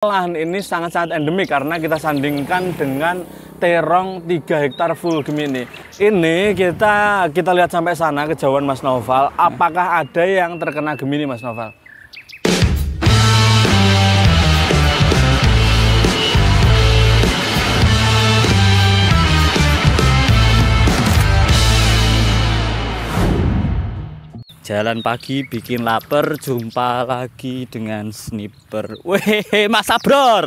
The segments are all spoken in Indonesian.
Lahan ini sangat-sangat endemik karena kita sandingkan dengan terong 3 hektar full Gemini. Ini kita lihat sampai sana kejauhan Mas Noval. Apakah ada yang terkena Gemini Mas Noval? Jalan pagi bikin lapar, jumpa lagi dengan sniper. Weh, Mas Sabror.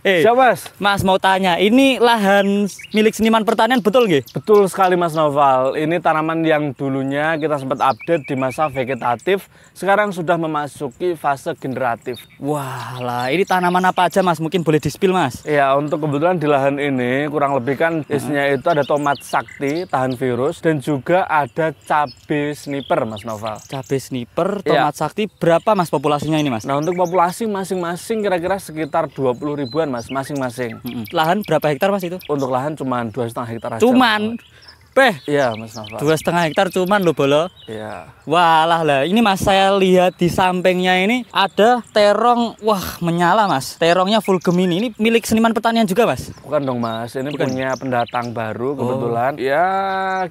Siapa Mas? Mas mau tanya, ini lahan milik Seniman Pertanian betul nggih? Betul sekali Mas Noval. Ini tanaman yang dulunya kita sempat update di masa vegetatif, sekarang sudah memasuki fase generatif. Wah lah, ini tanaman apa aja Mas? Mungkin boleh di-spill Mas? Ya, untuk kebetulan di lahan ini kurang lebih kan isinya itu ada tomat sakti, tahan virus, dan juga ada cabai sniper Mas Noval. Cabai sniper, tomat sakti, berapa Mas populasinya ini Mas? Nah, untuk populasi masing-masing kira-kira sekitar 20 ribuan Mas, masing-masing. Lahan berapa hektar Mas itu? Untuk lahan cuma 2,5 hektar aja. Cuman? Iya Mas Noval. 2,5 hektar cuman loh bolo. Iya. Walah lah, ini Mas saya lihat di sampingnya ini ada terong, wah menyala Mas. Terongnya full Gemini, ini milik Seniman Pertanian juga Mas? Bukan dong Mas, ini Bukan. punya pendatang baru kebetulan. Ya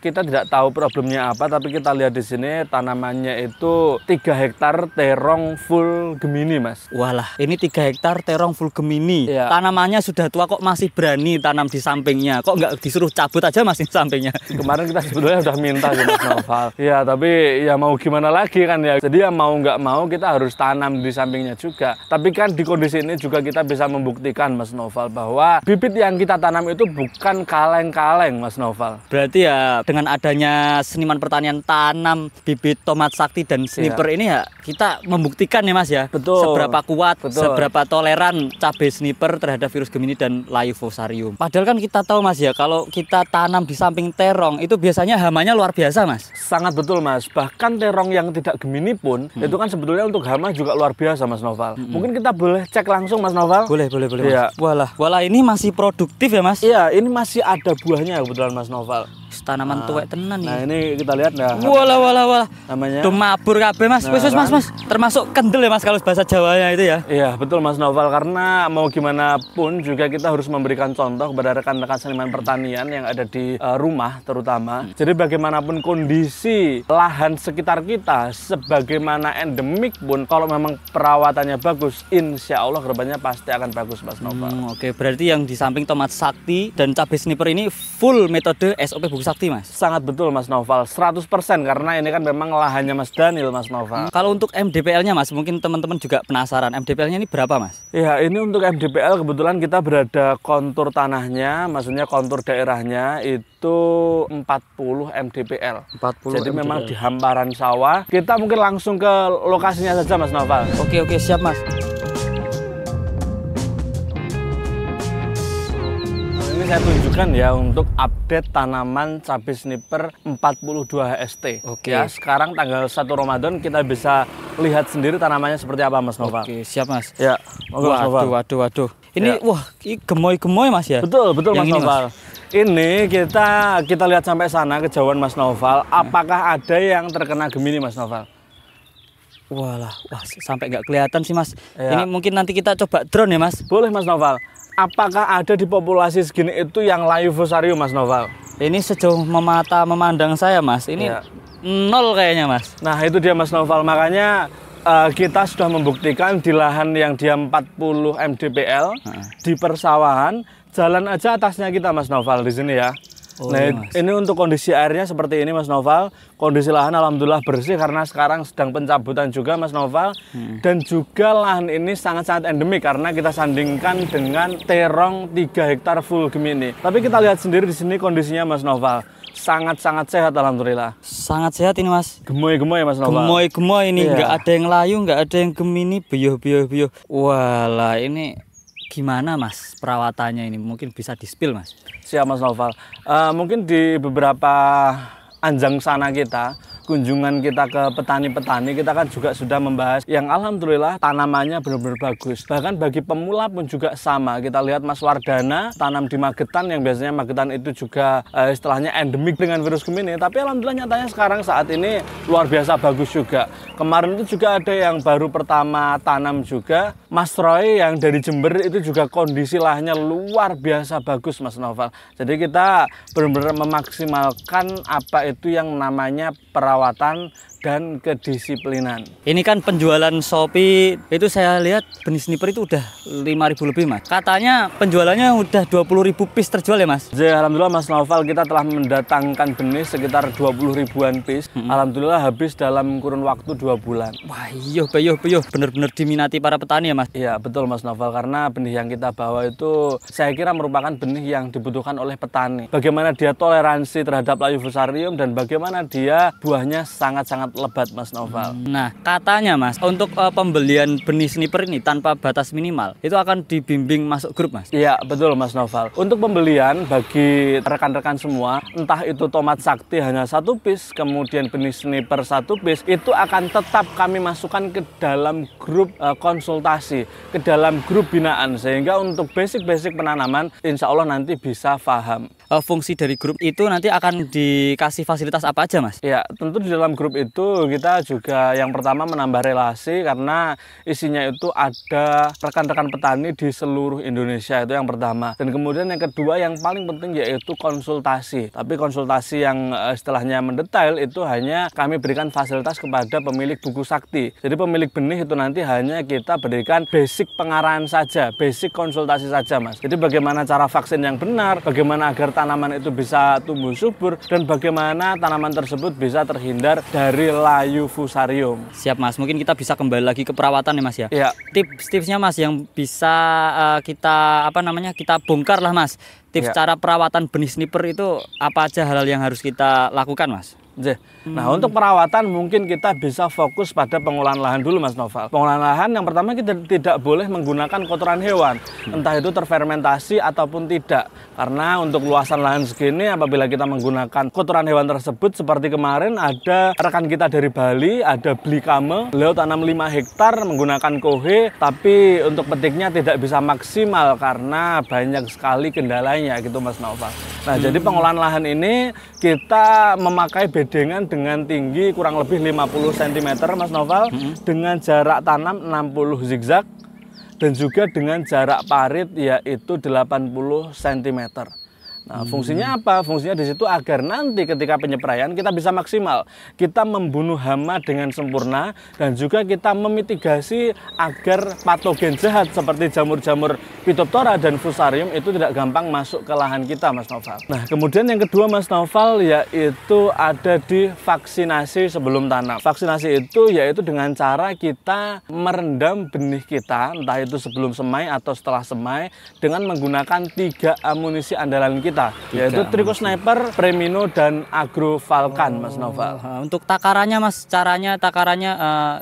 kita tidak tahu problemnya apa, tapi kita lihat di sini tanamannya itu 3 hektar terong full Gemini Mas. Walah, ini 3 hektar terong full Gemini. Iya. Tanamannya sudah tua kok masih berani tanam di sampingnya. Kok nggak disuruh cabut aja Mas di sampingnya? Kemarin kita sebetulnya udah minta sih Mas Noval. Ya tapi ya mau gimana lagi kan ya. Jadi ya mau nggak mau kita harus tanam di sampingnya juga. Tapi kan di kondisi ini juga kita bisa membuktikan Mas Noval bahwa bibit yang kita tanam itu bukan kaleng-kaleng Mas Noval. Berarti ya dengan adanya Seniman Pertanian tanam bibit tomat sakti dan sniper ini ya kita membuktikan ya Mas ya. Betul. Seberapa kuat, Betul. seberapa toleran cabai sniper terhadap virus Gemini dan Laeofosarium. Padahal kan kita tahu Mas ya, kalau kita tanam di samping terong itu biasanya hamanya luar biasa Mas. Sangat betul Mas. Bahkan terong yang tidak Gemini pun itu kan sebetulnya untuk hama juga luar biasa Mas Noval. Mungkin kita boleh cek langsung Mas Noval. Boleh Iya. Mas. Walah ini masih produktif ya Mas. Iya, ini masih ada buahnya kebetulan Mas Noval. Tanaman tuwek tenan Nah, nih. ini kita lihat nah. Walah. Namanya. Tuh mabur kabeh Mas. Wis Nah, Mas. Termasuk kendel ya Mas kalau bahasa Jawanya itu ya. Iya, betul Mas Noval, karena mau gimana pun juga kita harus memberikan contoh kepada rekan-rekan Seniman Pertanian yang ada di rumah terutama. Jadi bagaimanapun kondisi lahan sekitar kita, sebagaimana endemik pun kalau memang perawatannya bagus, insya Allah kedepannya pasti akan bagus Mas Noval. Oke, berarti yang di samping tomat sakti dan cabai sniper ini full metode SOP Buku Sakti Mas. Sangat betul Mas Noval, 100% karena ini kan memang lahannya Mas Daniel Mas Noval. Kalau untuk MDPL-nya Mas, mungkin teman-teman juga penasaran. MDPL-nya ini berapa Mas? Ya, ini untuk MDPL kebetulan kita berada kontur tanahnya, maksudnya kontur daerahnya itu 40 MDPL. 40 Jadi MDPL. memang di hamparan sawah. Kita mungkin langsung ke lokasinya saja Mas Noval. Oke, siap Mas. Ini saya tunjukkan ya untuk update tanaman cabai sniper 42 HST. Oke. Ya, sekarang tanggal 1 Ramadan kita bisa lihat sendiri tanamannya seperti apa Mas Noval. Oke, siap Mas. Ya, monggo, Mas Noval. Waduh. Ini Ya. wah, ini gemoy-gemoy Mas ya? Betul Yang Mas ini, Noval. Ini kita lihat sampai sana kejauhan Mas Noval. Apakah ada yang terkena Gemini Mas Noval? Wah, sampai nggak kelihatan sih Mas. Ya. Ini mungkin nanti kita coba drone ya Mas. Boleh Mas Noval. Apakah ada di populasi segini itu yang Laeofosarium Mas Noval? Ini sejauh memata memandang saya Mas, ini Ya. nol kayaknya Mas. Nah itu dia Mas Noval, makanya kita sudah membuktikan di lahan yang dia 40 MDPL di persawahan, jalan aja atasnya kita Mas Noval di sini ya. Oh, Nah, iya, Mas. ini untuk kondisi airnya seperti ini Mas Noval. Kondisi lahan alhamdulillah bersih karena sekarang sedang pencabutan juga Mas Noval. Dan juga lahan ini sangat-sangat endemik karena kita sandingkan dengan terong 3 hektar full Gemini. Tapi kita lihat sendiri di sini kondisinya Mas Noval. Sangat-sangat sehat alhamdulillah. Sangat sehat ini Mas. Gemoy-gemoy Mas Noval. Gemoy ini, Iya. nggak ada yang layu, nggak ada yang Gemini, bioh. Walah, ini gimana Mas perawatannya ini? Mungkin bisa di-spill Mas. Siap Mas Noval. Mungkin di beberapa anjang sana kita kunjungan kita ke petani-petani, kita kan juga sudah membahas yang alhamdulillah tanamannya benar-benar bagus. Bahkan bagi pemula pun juga sama. Kita lihat Mas Wardana tanam di Magetan, yang biasanya Magetan itu juga istilahnya endemik dengan virus Gemini, tapi alhamdulillah nyatanya sekarang saat ini luar biasa bagus juga. Kemarin itu juga ada yang baru pertama tanam juga, Mas Roy yang dari Jember, itu juga kondisi lahannya luar biasa bagus Mas Noval. Jadi kita benar-benar memaksimalkan apa itu yang namanya perawatan dan kedisiplinan. Ini kan penjualan Shopee itu saya lihat benih sniper itu udah 5.000 lebih Mas. Katanya penjualannya udah 20.000 piece terjual ya Mas? Jadi alhamdulillah Mas Noval, kita telah mendatangkan benih sekitar 20 ribuan piece. Alhamdulillah habis dalam kurun waktu 2 bulan. Wah iya bener-bener diminati para petani ya Mas? Iya betul Mas Noval, karena benih yang kita bawa itu saya kira merupakan benih yang dibutuhkan oleh petani. Bagaimana dia toleransi terhadap layu fusarium dan bagaimana dia buahnya sangat-sangat lebat Mas Noval. Nah katanya Mas, untuk pembelian benih sniper ini tanpa batas minimal itu akan dibimbing masuk grup Mas? Iya betul Mas Noval. Untuk pembelian bagi rekan-rekan semua, entah itu tomat sakti hanya 1 piece, kemudian benih sniper 1 piece, itu akan tetap kami masukkan ke dalam grup konsultasi, ke dalam grup binaan, sehingga untuk basic-basic penanaman insya Allah nanti bisa paham. Fungsi dari grup itu nanti akan dikasih fasilitas apa aja Mas? Ya tentu di dalam grup itu kita juga yang pertama menambah relasi, karena isinya itu ada rekan-rekan petani di seluruh Indonesia, itu yang pertama. Dan kemudian yang kedua yang paling penting yaitu konsultasi. Tapi konsultasi yang istilahnya mendetail itu hanya kami berikan fasilitas kepada pemilik buku sakti. Jadi pemilik benih itu nanti hanya kita berikan basic pengarahan saja, basic konsultasi saja Mas. Jadi bagaimana cara vaksin yang benar, bagaimana agar tanaman itu bisa tumbuh subur, dan bagaimana tanaman tersebut bisa terhindar dari layu fusarium. Siap Mas, mungkin kita bisa kembali lagi ke perawatan ya Mas ya. Iya. Tips-tipsnya Mas yang bisa kita bongkar lah Mas. Tips cara perawatan benih sniper itu apa aja hal-hal yang harus kita lakukan Mas? Nah untuk perawatan mungkin kita bisa fokus pada pengolahan lahan dulu Mas Noval. Pengolahan lahan yang pertama kita tidak boleh menggunakan kotoran hewan, entah itu terfermentasi ataupun tidak. Karena untuk luasan lahan segini apabila kita menggunakan kotoran hewan tersebut, seperti kemarin ada rekan kita dari Bali, ada Blikame, beliau tanam 5 hektar menggunakan kohe, tapi untuk petiknya tidak bisa maksimal karena banyak sekali kendalanya gitu Mas Noval. Nah jadi pengolahan lahan ini kita memakai bedengan dengan tinggi kurang lebih 50 cm Mas Noval, dengan jarak tanam 60 zigzag dan juga dengan jarak parit yaitu 80 cm. Nah, fungsinya apa? Fungsinya di situ agar nanti ketika penyepraian kita bisa maksimal. Kita membunuh hama dengan sempurna dan juga kita memitigasi agar patogen jahat seperti jamur-jamur Phytophthora dan fusarium itu tidak gampang masuk ke lahan kita, Mas Noval. Nah, kemudian yang kedua, Mas Noval, yaitu ada di vaksinasi sebelum tanam. Vaksinasi itu yaitu dengan cara kita merendam benih kita, entah itu sebelum semai atau setelah semai, dengan menggunakan 3 amunisi andalan kita, yaitu Trico Sniper, Premino, dan Agro Falcon, Mas Noval. Untuk takarannya Mas, takarannya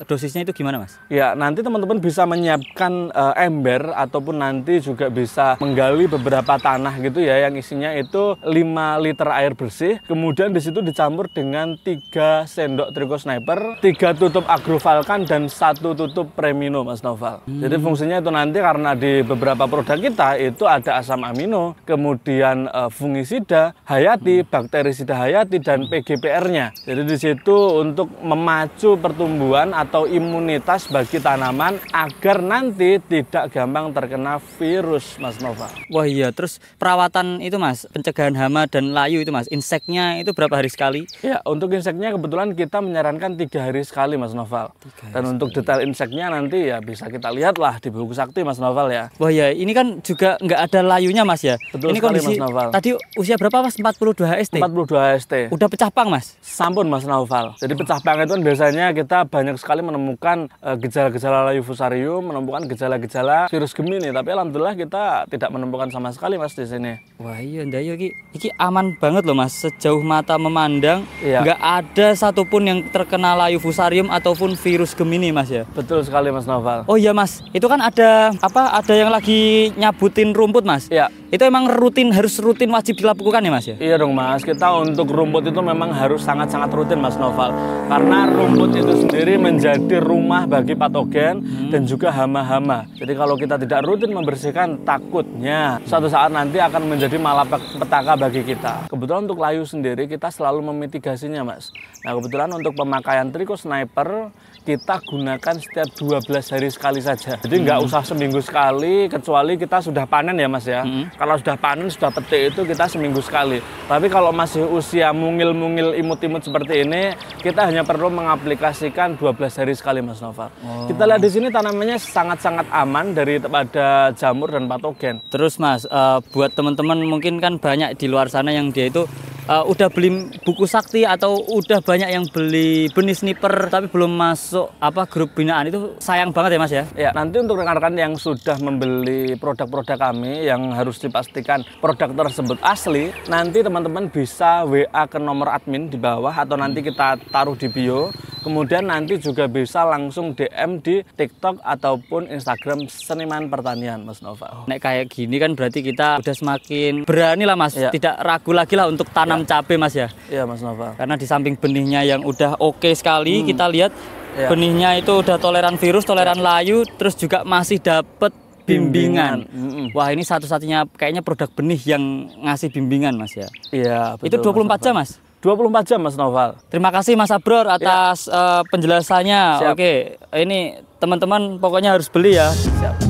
dosisnya itu gimana Mas? Ya, nanti teman-teman bisa menyiapkan ember ataupun nanti juga bisa menggali beberapa tanah gitu ya, yang isinya itu 5 liter air bersih. Kemudian di situ dicampur dengan 3 sendok Trico Sniper, 3 tutup Agro Falcon, dan 1 tutup Premino, Mas Noval. Jadi fungsinya itu nanti karena di beberapa produk kita itu ada asam amino, kemudian fungisida hayati, bakterisida hayati, dan PGPR-nya. Jadi di situ untuk memacu pertumbuhan atau imunitas bagi tanaman agar nanti tidak gampang terkena virus, Mas Nova. Wah iya, terus perawatan itu Mas, pencegahan hama dan layu itu Mas, inseknya itu berapa hari sekali? Ya, untuk inseknya kebetulan kita menyarankan 3 hari sekali, Mas Noval. Dan untuk detail inseknya nanti ya bisa kita lihat lah di buku sakti, Mas Noval ya. Wah ya, ini kan juga nggak ada layunya Mas ya. Betul ini sekali, kondisi, Mas Noval. Tadi usia berapa Mas? 42 HST? 42 HST. Udah pecah pang Mas? Sampun Mas Naufal. Jadi pecah pang itu kan biasanya kita banyak sekali menemukan gejala-gejala layu fusarium, menemukan gejala-gejala virus Gemini. Tapi alhamdulillah kita tidak menemukan sama sekali Mas di sini. Wah iya, ndayo iki aman banget loh Mas. Sejauh mata memandang, nggak ada satupun yang terkena layu fusarium ataupun virus Gemini Mas ya. Betul sekali Mas Naufal. Oh iya Mas, itu kan ada apa? Ada yang lagi nyabutin rumput Mas. Iya. Itu emang harus rutin rutin wajib dilakukan ya Mas ya? Iya dong Mas, kita untuk rumput itu memang harus sangat-sangat rutin Mas Noval. Karena rumput itu sendiri menjadi rumah bagi patogen dan juga hama-hama. Jadi kalau kita tidak rutin membersihkan, takutnya suatu saat nanti akan menjadi malapetaka bagi kita. Kebetulan untuk layu sendiri kita selalu memitigasinya Mas. Nah kebetulan untuk pemakaian Tricho Sniper kita gunakan setiap 12 hari sekali saja. Jadi nggak usah seminggu sekali, kecuali kita sudah panen ya Mas ya. Kalau sudah panen, sudah petik itu kita seminggu sekali. Tapi kalau masih usia mungil-mungil imut-imut seperti ini, kita hanya perlu mengaplikasikan 12 hari sekali Mas Noval. Kita lihat di sini tanamannya sangat-sangat aman daripada jamur dan patogen. Terus Mas, buat teman-teman mungkin kan banyak di luar sana yang dia itu udah beli buku sakti atau udah banyak yang beli benih sniper tapi belum masuk grup binaan, itu sayang banget ya Mas ya? Ya, nanti untuk rekan-rekan yang sudah membeli produk-produk kami yang harus dipastikan produk tersebut asli, nanti teman-teman bisa WA ke nomor admin di bawah atau nanti kita taruh di bio. Kemudian nanti juga bisa langsung DM di TikTok ataupun Instagram Seniman Pertanian Mas Nova. Nek kayak gini kan berarti kita udah semakin berani lah Mas, tidak ragu lagi lah untuk tanam cabai Mas ya? Iya Mas Nova. Karena di samping benihnya yang udah oke sekali, kita lihat benihnya itu udah toleran virus, toleran layu, terus juga masih dapet bimbingan. Wah ini satu-satunya kayaknya produk benih yang ngasih bimbingan Mas ya? Iya betul. Itu 24 jam Mas? 24 jam Mas Noval. Terima kasih Mas Abror atas penjelasannya. Oke, ini teman-teman pokoknya harus beli ya. Siap.